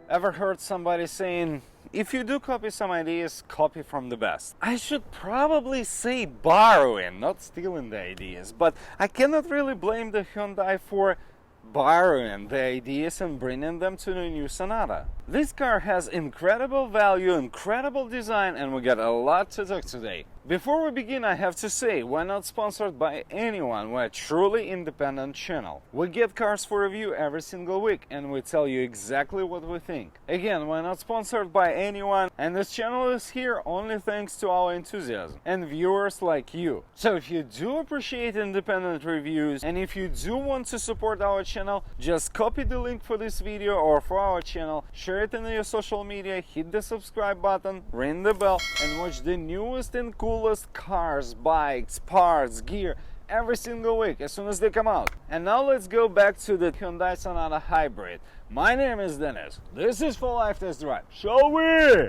Ever heard somebody saying, if you do copy some ideas, copy from the best? I should probably say borrowing, not stealing the ideas, but I cannot really blame the Hyundai for borrowing the ideas and bringing them to the new Sonata. This car has incredible value, incredible design, and we got a lot to talk today. Before we begin, I have to say, we're not sponsored by anyone, we're a truly independent channel. We get cars for review every single week, and we tell you exactly what we think. Again, we're not sponsored by anyone, and this channel is here only thanks to our enthusiasm and viewers like you. So if you do appreciate independent reviews, and if you do want to support our channel, just copy the link for this video or for our channel, share it in your social media, hit the subscribe button, ring the bell, and watch the newest and coolest cars, bikes, parts, gear every single week as soon as they come out. And now let's go back to the Hyundai Sonata Hybrid. My name is Dennis. This is For Life Test Drive. Shall we?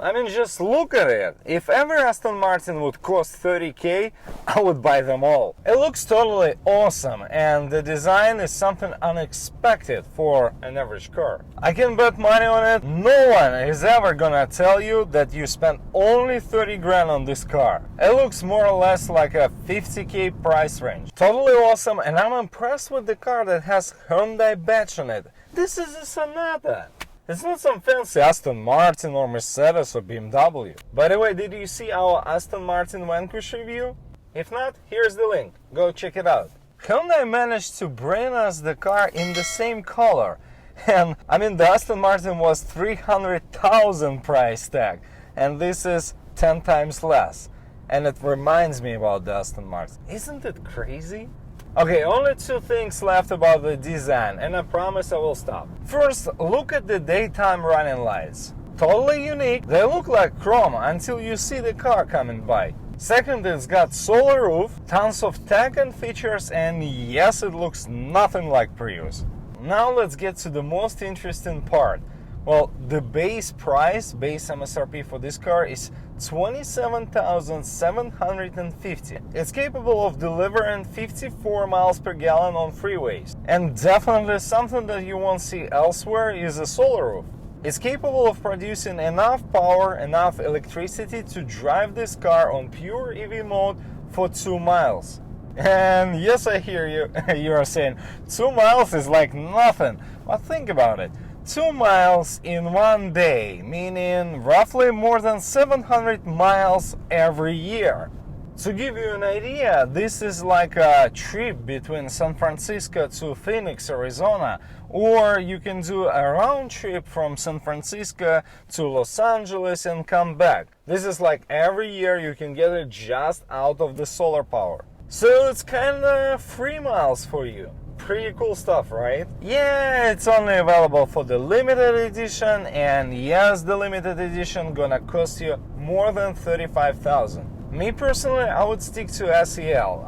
I mean, just look at it. If ever Aston Martin would cost 30k, I would buy them all. It looks totally awesome, and the design is something unexpected for an average car. I can bet money on it. No one is ever gonna tell you that you spent only 30 grand on this car. It looks more or less like a 50k price range. Totally awesome, and I'm impressed with the car that has Hyundai badge on it. This is a Sonata. It's not some fancy Aston Martin or Mercedes or BMW. By the way, did you see our Aston Martin Vanquish review? If not, here's the link. Go check it out. Hyundai managed to bring us the car in the same color. And I mean, the Aston Martin was 300,000 price tag, and this is 10 times less. And it reminds me about the Aston Martin. Isn't it crazy? Okay, only two things left about the design, and I promise I will stop. First, look at the daytime running lights. Totally unique. They look like chrome until you see the car coming by. Second, it's got solar roof, tons of tech and features, and yes, it looks nothing like Prius. Now let's get to the most interesting part. Well, the base price, base MSRP for this car is $27,750. It's capable of delivering 54 miles per gallon on freeways. And definitely something that you won't see elsewhere is a solar roof. It's capable of producing enough power, enough electricity to drive this car on pure EV mode for 2 miles. And yes, I hear you. You are saying 2 miles is like nothing. But think about it. 2 miles in one day, meaning roughly more than 700 miles every year. To give you an idea, this is like a trip between San Francisco to Phoenix, Arizona, or you can do a round trip from San Francisco to Los Angeles and come back. This is like every year you can get it just out of the solar power. So it's kind of 3 miles for you. Pretty cool stuff, right? Yeah, it's only available for the limited edition, and yes, the limited edition gonna cost you more than 35,000. Me personally, I would stick to SEL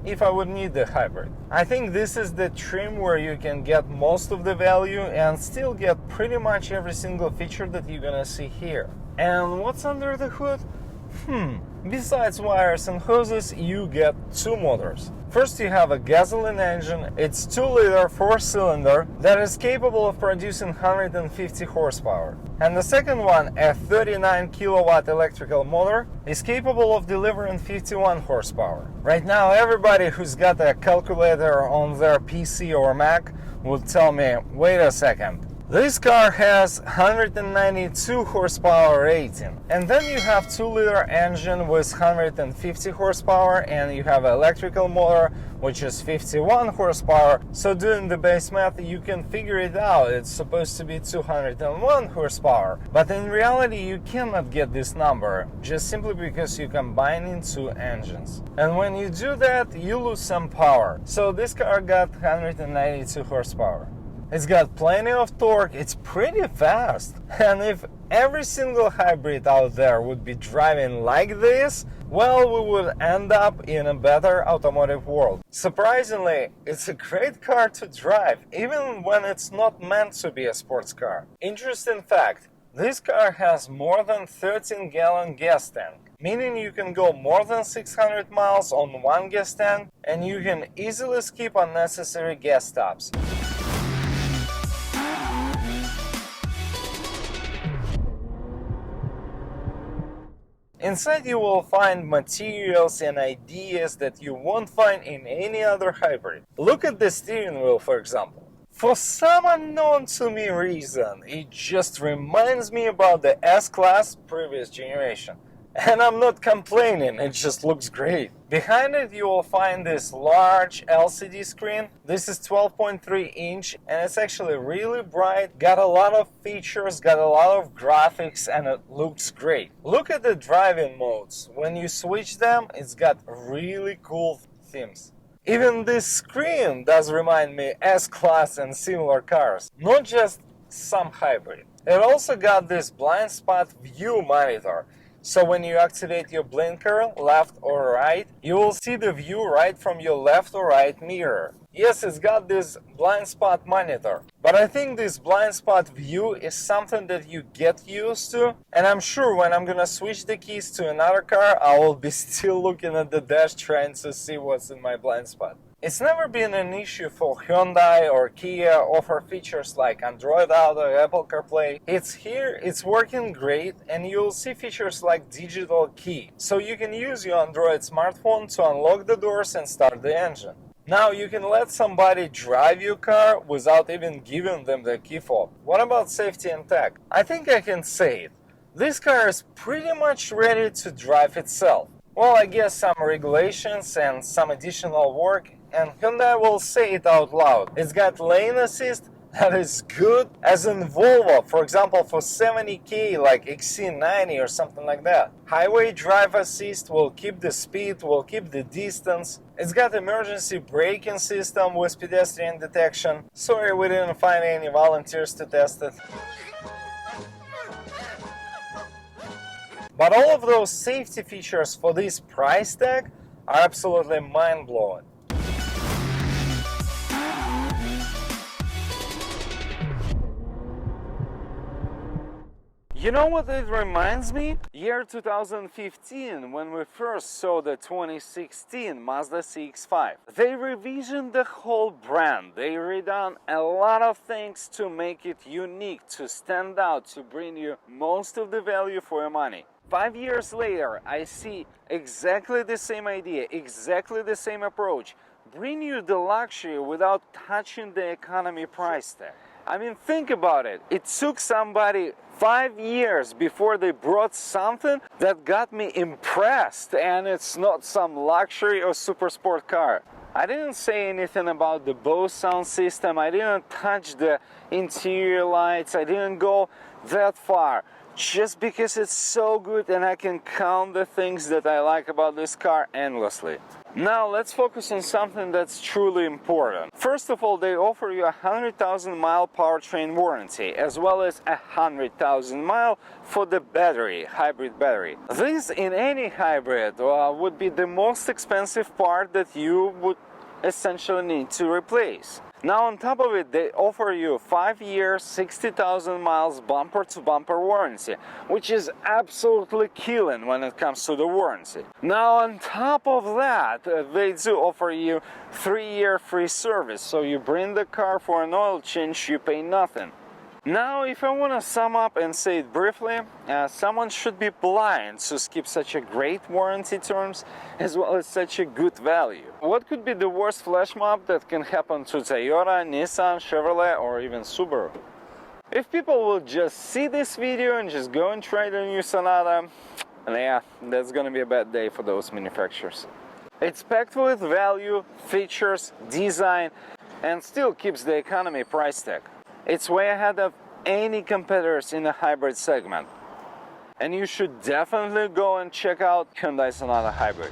if I would need the hybrid. I think this is the trim where you can get most of the value and still get pretty much every single feature that you're gonna see here. And what's under the hood? Besides wires and hoses, you get two motors. First, you have a gasoline engine. It's 2-liter 4-cylinder that is capable of producing 150 horsepower. And the second one, a 39 kilowatt electrical motor, is capable of delivering 51 horsepower. Right now, everybody who's got a calculator on their PC or Mac will tell me, wait a second. This car has 192 horsepower rating, and then you have 2-liter engine with 150 horsepower, and you have an electrical motor which is 51 horsepower. So doing the base math, you can figure it out. It's supposed to be 201 horsepower, but in reality you cannot get this number just simply because you combine in two engines, and when you do that you lose some power. So this car got 192 horsepower. It's got plenty of torque, it's pretty fast. And if every single hybrid out there would be driving like this, well, we would end up in a better automotive world. Surprisingly, it's a great car to drive, even when it's not meant to be a sports car. Interesting fact, this car has more than 13-gallon gas tank. meaning you can go more than 600 miles on one gas tank and you can easily skip unnecessary gas stops. Inside you will find materials and ideas that you won't find in any other hybrid. Look at the steering wheel, for example. For some unknown to me reason, it just reminds me about the S-Class previous generation. And I'm not complaining, it just looks great. Behind it you will find this large LCD screen. This is 12.3 inch and it's actually really bright, got a lot of features, got a lot of graphics, and it looks great. Look at the driving modes. When you switch them, it's got really cool themes. Even this screen does remind me S-Class and similar cars, not just some hybrid. It also got this blind spot view monitor. So when you activate your blinker, left or right, you will see the view right from your left or right mirror. Yes, it's got this blind spot monitor, but I think this blind spot view is something that you get used to, and I'm sure when I'm gonna switch the keys to another car, I will be still looking at the dash trying to see what's in my blind spot. It's never been an issue for Hyundai or Kia offer features like Android Auto, Apple CarPlay. It's here, it's working great, and you'll see features like digital key. So you can use your Android smartphone to unlock the doors and start the engine. Now you can let somebody drive your car without even giving them the key fob. What about safety and tech? I think I can say it. This car is pretty much ready to drive itself. Well, I guess some regulations and some additional work, and Hyundai will say it out loud. It's got lane assist that is good, as in Volvo, for example, for 70k like XC90 or something like that. Highway drive assist will keep the speed, will keep the distance. It's got emergency braking system with pedestrian detection. Sorry we didn't find any volunteers to test it. But all of those safety features for this price tag are absolutely mind-blowing. You know what it reminds me? Year 2015, when we first saw the 2016 Mazda CX-5. They revisioned the whole brand. They redone a lot of things to make it unique, to stand out, to bring you most of the value for your money. 5 years later, I see exactly the same idea, exactly the same approach. Bring you the luxury without touching the economy price tag. I mean, think about it. It took somebody 5 years before they brought something that got me impressed, and it's not some luxury or super sport car. I didn't say anything about the Bose sound system. I didn't touch the interior lights. I didn't go that far. Just because it's so good and I can count the things that I like about this car endlessly. Now let's focus on something that's truly important. First of all, they offer you a 100,000 mile powertrain warranty, as well as a 100,000 mile for the battery, hybrid battery. This in any hybrid would be the most expensive part that you would essentially need to replace. Now on top of it, they offer you 5 years, 60,000 miles bumper-to-bumper warranty, which is absolutely killing when it comes to the warranty. Now on top of that, they do offer you 3-year free service, so you bring the car for an oil change, you pay nothing. Now, if I want to sum up and say it briefly, someone should be blind to skip such a great warranty terms as well as such a good value. What could be the worst flash mob that can happen to Toyota, Nissan, Chevrolet, or even Subaru? If people will just see this video and just go and try the new Sonata, yeah, that's gonna be a bad day for those manufacturers. It's packed with value, features, design, and still keeps the economy price tag. It's way ahead of any competitors in the hybrid segment. And you should definitely go and check out Hyundai Sonata Hybrid.